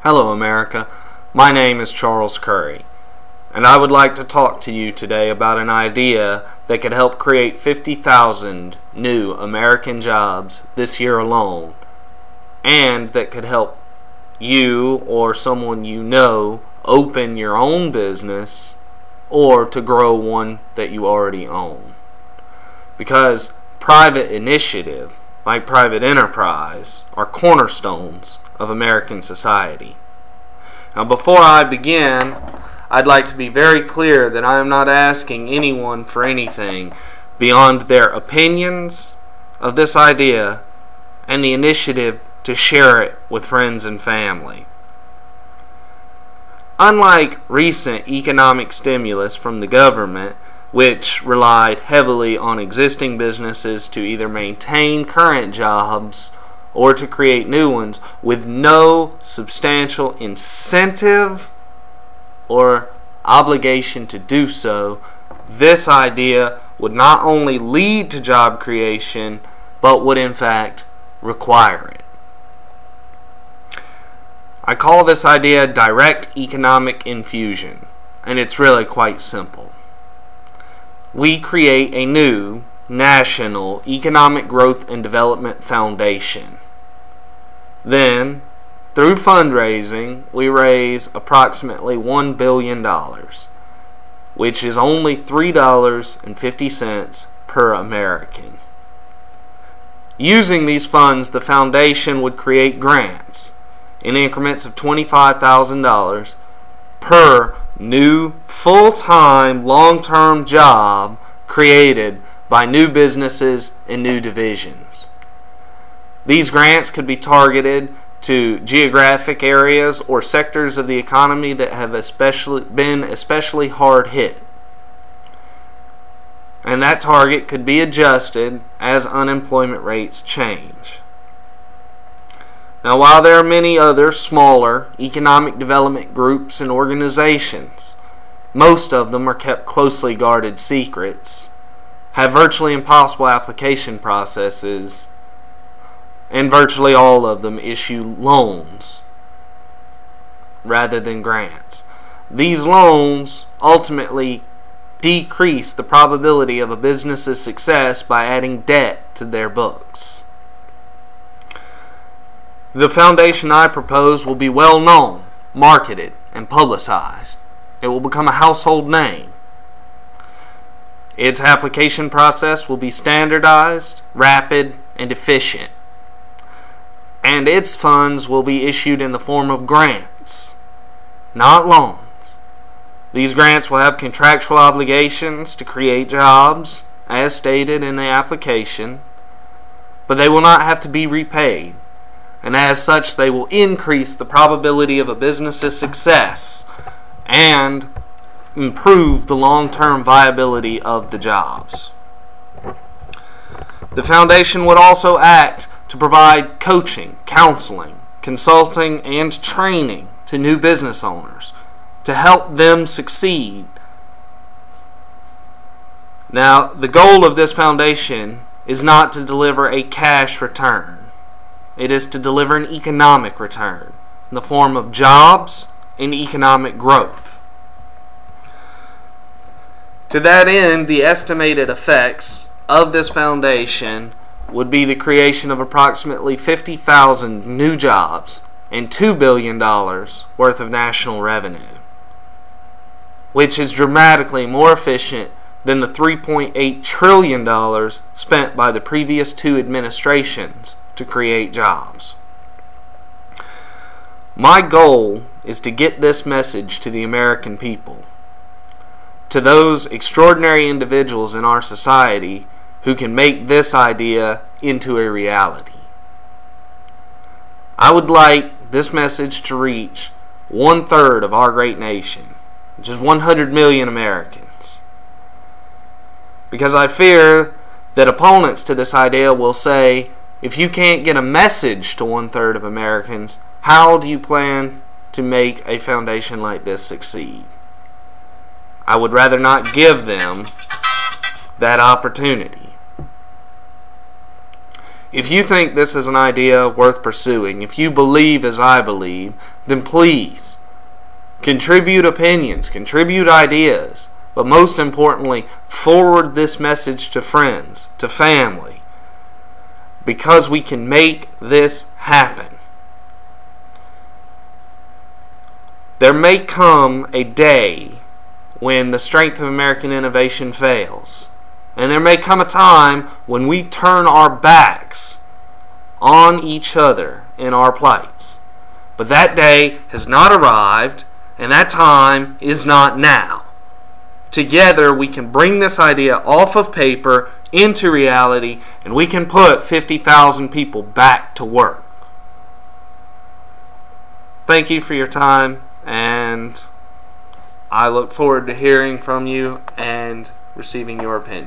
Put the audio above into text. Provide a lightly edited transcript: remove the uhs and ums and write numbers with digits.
Hello America, my name is Charles Curry, and I would like to talk to you today about an idea that could help create 50,000 new American jobs this year alone, and that could help you or someone you know open your own business or to grow one that you already own. Because private initiative, like private enterprise, are cornerstones of American society. Now, before I begin, I'd like to be very clear that I am not asking anyone for anything beyond their opinions of this idea and the initiative to share it with friends and family. Unlike recent economic stimulus from the government, which relied heavily on existing businesses to either maintain current jobs or to create new ones with no substantial incentive or obligation to do so, this idea would not only lead to job creation, but would in fact require it. I call this idea direct economic infusion, and it's really quite simple. We create a new National Economic Growth and Development Foundation. Then, through fundraising, we raise approximately $1 billion, which is only $3.50 per American. Using these funds, the foundation would create grants in increments of $25,000 per new full-time long-term job created by new businesses and new divisions. These grants could be targeted to geographic areas or sectors of the economy that have been especially hard hit. And that target could be adjusted as unemployment rates change. Now, while there are many other smaller economic development groups and organizations, most of them are kept closely guarded secrets, have virtually impossible application processes, and virtually all of them issue loans rather than grants. These loans ultimately decrease the probability of a business's success by adding debt to their books. The foundation I propose will be well known, marketed, and publicized. It will become a household name. Its application process will be standardized, rapid, and efficient. And its funds will be issued in the form of grants, not loans. These grants will have contractual obligations to create jobs, as stated in the application, but they will not have to be repaid. And as such, they will increase the probability of a business's success and improve the long-term viability of the jobs. The foundation would also act to provide coaching, counseling, consulting, and training to new business owners to help them succeed. Now, the goal of this foundation is not to deliver a cash return. It is to deliver an economic return in the form of jobs and economic growth. To that end, the estimated effects of this foundation would be the creation of approximately 50,000 new jobs and $2 billion worth of national revenue, which is dramatically more efficient than the $3.8 trillion spent by the previous two administrations to create jobs. My goal is to get this message to the American people, to those extraordinary individuals in our society who can make this idea into a reality. I would like this message to reach 1/3 of our great nation, which is 100 million Americans. Because I fear that opponents to this idea will say, if you can't get a message to 1/3 of Americans, how do you plan to make a foundation like this succeed? I would rather not give them that opportunity. If you think this is an idea worth pursuing, if you believe as I believe, then please contribute opinions, contribute ideas, but most importantly, forward this message to friends, to family, because we can make this happen. There may come a day when the strength of American innovation fails. And there may come a time when we turn our backs on each other in our plights. But that day has not arrived, and that time is not now. Together we can bring this idea off of paper into reality, and we can put 50,000 people back to work. Thank you for your time, and I look forward to hearing from you and receiving your opinion.